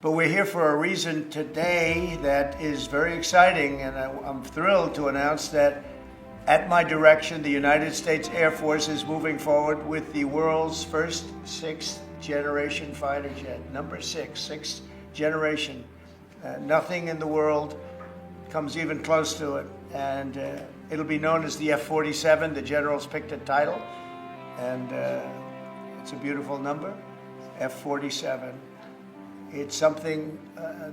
But we're here for a reason today that is very exciting, and I'm thrilled to announce that at my direction, the United States Air Force is moving forward with the world's first sixth-generation fighter jet. Number sixth generation. Nothing in the world comes even close to it. And it'll be known as the F-47. The generals picked a title, and it's a beautiful number, F-47. It's something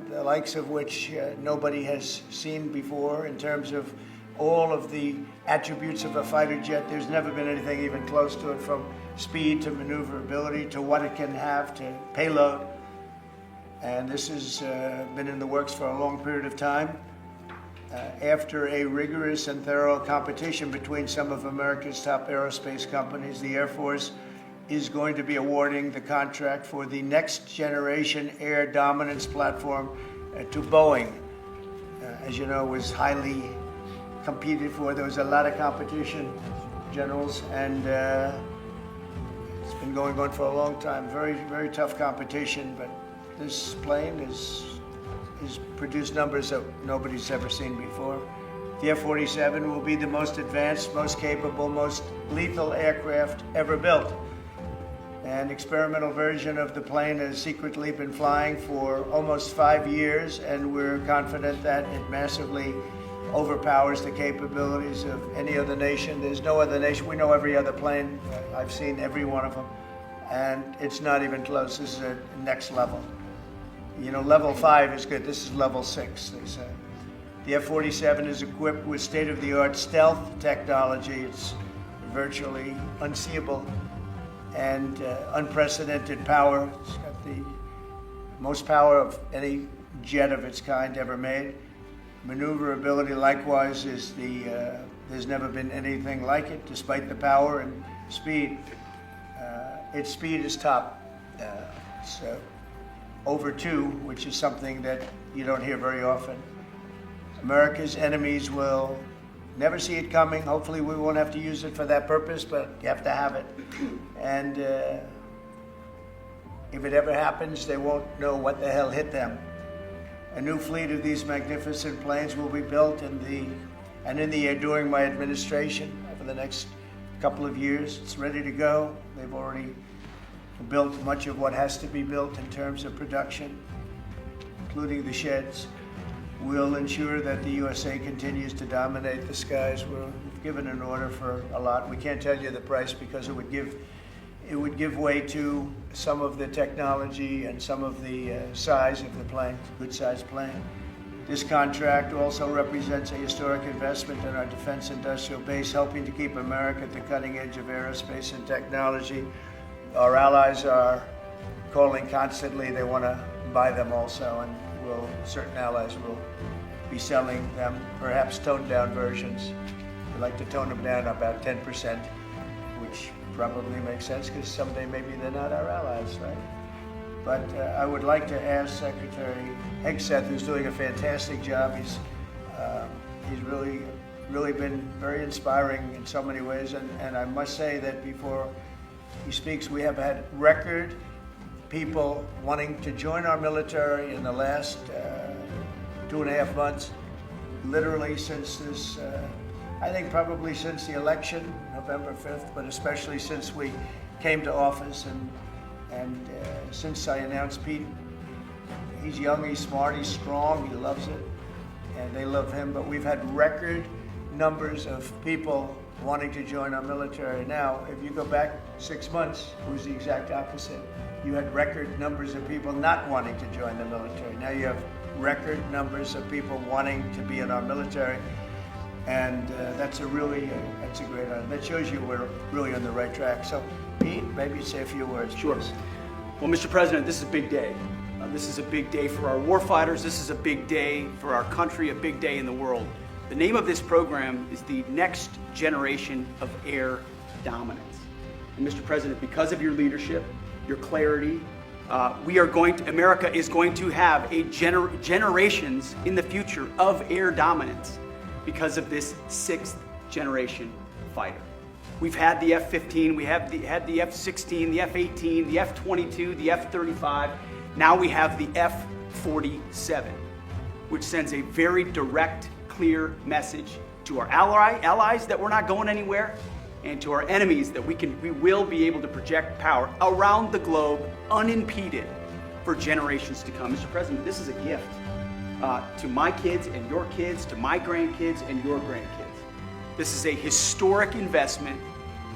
the likes of which nobody has seen before in terms of all of the attributes of a fighter jet. There's never been anything even close to it, from speed to maneuverability to what it can have to payload. And this has been in the works for a long period of time. After a rigorous and thorough competition between some of America's top aerospace companies, the Air Force is going to be awarding the contract for the next generation air dominance platform to Boeing. As you know, it was highly competed for. There was a lot of competition, generals, and it's been going on for a long time. Very, very tough competition, but this plane is produced numbers that nobody's ever seen before. The F-47 will be the most advanced, most capable, most lethal aircraft ever built. An experimental version of the plane has secretly been flying for almost 5 years, and we're confident that it massively overpowers the capabilities of any other nation. There's no other nation. We know every other plane. I've seen every one of them, and it's not even close. This is a next level. You know, level 5 is good. This is level 6, they say. The F-47 is equipped with state-of-the-art stealth technology. It's virtually unseeable and unprecedented power. It's got the most power of any jet of its kind ever made. Maneuverability, likewise, is there's never been anything like it, despite the power and speed. Its speed is top. It's over 2, which is something that you don't hear very often. America's enemies will never see it coming. Hopefully we won't have to use it for that purpose, but you have to have it. And if it ever happens, they won't know what the hell hit them. A new fleet of these magnificent planes will be built in the air during my administration over the next couple of years. It's ready to go. They've already built much of what has to be built in terms of production, including the sheds. We'll ensure that the USA continues to dominate the skies. We've given an order for a lot. We can't tell you the price because it would give way to some of the technology and some of the size of the plane, good-sized plane. This contract also represents a historic investment in our defense industrial base, helping to keep America at the cutting edge of aerospace and technology. Our allies are calling constantly. They want to buy them also, and certain allies will be selling them, perhaps toned-down versions. We'd like to tone them down about 10%, which probably makes sense because someday maybe they're not our allies, right? But I would like to ask Secretary Hegseth, who's doing a fantastic job. He's really been very inspiring in so many ways, and I must say that before he speaks, we have had record people wanting to join our military in the last 2.5 months, literally since this, I think probably since the election, November 5th, but especially since we came to office and since I announced Pete. He's young, he's smart, he's strong, he loves it, and they love him, but we've had record numbers of people wanting to join our military. Now, if you go back 6 months, it was the exact opposite. You had record numbers of people not wanting to join the military. Now you have record numbers of people wanting to be in our military, and that's a great honor. That shows you we're really on the right track. So, Pete, maybe say a few words. Sure. Well, Mr. President, this is a big day. This is a big day for our warfighters. This is a big day for our country, a big day in the world. The name of this program is the Next Generation of Air Dominance. And Mr. President, because of your leadership, your clarity, America is going to have generations in the future of air dominance because of this 6th generation fighter. We've had the F-15, we had the F-16, the F-18, the F-22, the F-35. Now we have the F-47. F-47, which sends a very direct, clear message to our allies that we're not going anywhere, and to our enemies that we will be able to project power around the globe unimpeded for generations to come. Mr. President, this is a gift to my kids and your kids, to my grandkids and your grandkids. This is a historic investment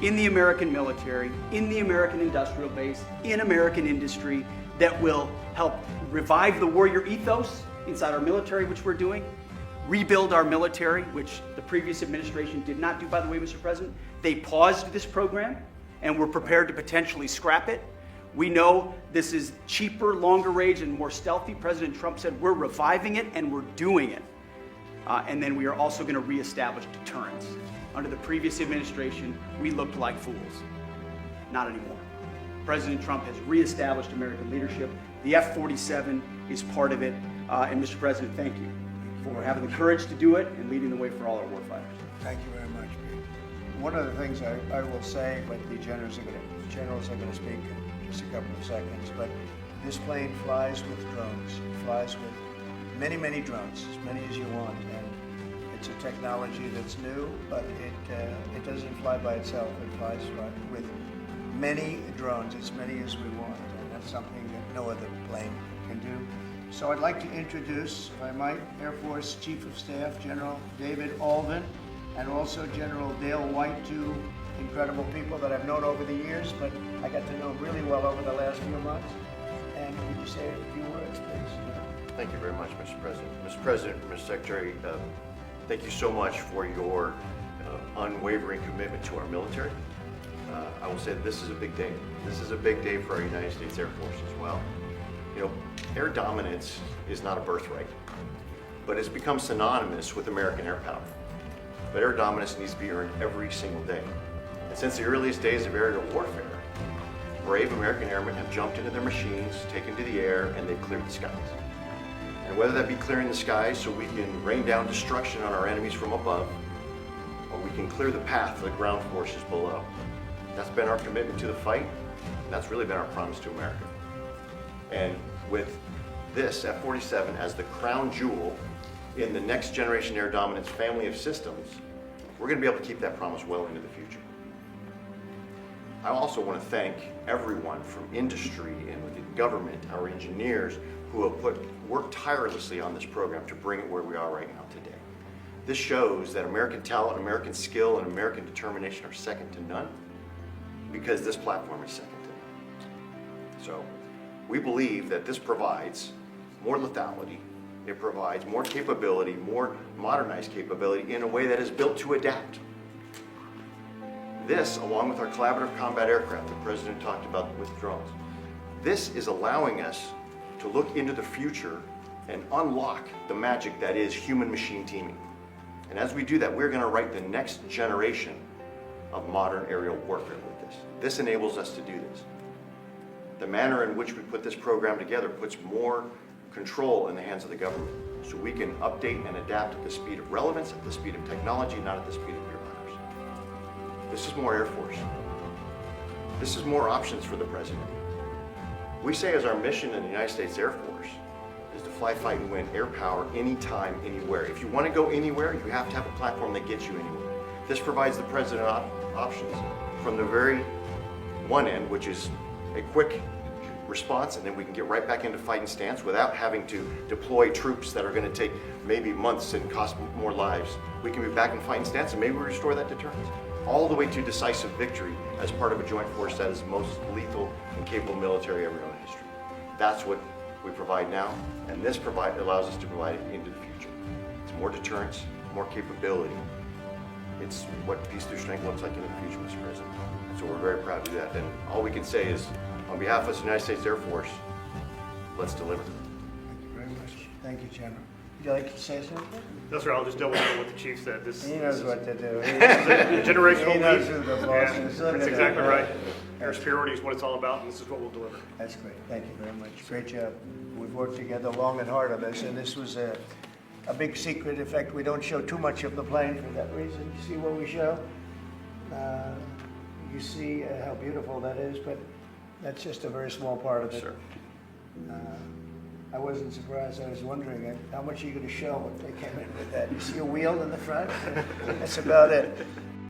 in the American military, in the American industrial base, in American industry that will help revive the warrior ethos inside our military, which we're doing, rebuild our military, which the previous administration did not do, by the way, Mr. President. They paused this program and were prepared to potentially scrap it. We know this is cheaper, longer range, and more stealthy. President Trump said we're reviving it and we're doing it. And then we are also going to reestablish deterrence. Under the previous administration, we looked like fools. Not anymore. President Trump has reestablished American leadership. The F-47 is part of it. And Mr. President, thank you for having the courage to do it and leading the way for all our warfighters. Thank you very much, Pete. One of the things I will say, but the generals are going to speak in just a couple of seconds, but this plane flies with drones. It flies with many, many drones, as many as you want, and it's a technology that's new, but it doesn't fly by itself. It flies with many drones, as many as we want, and that's something that no other plane can do. So I'd like to introduce, if I might, Air Force Chief of Staff General David Alvin, and also General Dale White, two incredible people that I've known over the years, but I got to know really well over the last few months. And would you say a few words, please? Thank you very much, Mr. President. Mr. President, Mr. Secretary, thank you so much for your unwavering commitment to our military. I will say that this is a big day. This is a big day for our United States Air Force as well. You know, air dominance is not a birthright, but it's become synonymous with American air power. But air dominance needs to be earned every single day. And since the earliest days of aerial warfare, brave American airmen have jumped into their machines, taken to the air, and they've cleared the skies. And whether that be clearing the skies so we can rain down destruction on our enemies from above, or we can clear the path to the ground forces below, that's been our commitment to the fight, and that's really been our promise to America. And with this F-47 as the crown jewel in the next generation air dominance family of systems, we're going to be able to keep that promise well into the future. I also want to thank everyone from industry and within government, our engineers, who have worked tirelessly on this program to bring it where we are right now today. This shows that American talent, American skill, and American determination are second to none, because this platform is second to none. So we believe that this provides more lethality, it provides more capability, more modernized capability in a way that is built to adapt. This, along with our collaborative combat aircraft the President talked about with drones, this is allowing us to look into the future and unlock the magic that is human-machine teaming. And as we do that, we're going to write the next generation of modern aerial warfare with this. This enables us to do this. The manner in which we put this program together puts more control in the hands of the government, so we can update and adapt at the speed of relevance, at the speed of technology, not at the speed of bureaucracy. This is more Air Force. This is more options for the President. We say as our mission in the United States Air Force is to fly, fight, and win air power anytime, anywhere. If you want to go anywhere, you have to have a platform that gets you anywhere. This provides the President options from the very one end, which is a quick response, and then we can get right back into fighting stance without having to deploy troops that are going to take maybe months and cost more lives. We can be back in fighting stance and maybe we restore that deterrence. All the way to decisive victory as part of a joint force that is the most lethal and capable military ever known in history. That's what we provide now, and this allows us to provide it into the future. It's more deterrence, more capability. It's what peace through strength looks like in the future, Mr. President. So we're very proud to do that, and all we can say is, on behalf of the United States Air Force, let's deliver. Thank you very much. Thank you, General. Would you like to say something? No, sir, I'll just double down what the chief said. He knows what to do. A generational He knows leap, who the boss and is. that's exactly right. Air superiority is what it's all about, and this is what we'll deliver. That's great. Thank you very much. Great job. We've worked together long and hard on this, and this was a big secret. In fact, we don't show too much of the plane for that reason. You see what we show? You see how beautiful that is, but that's just a very small part of it. Sure. I wasn't surprised. I was wondering how much are you going to show when they came in with that. You see a wheel in the front? That's about it.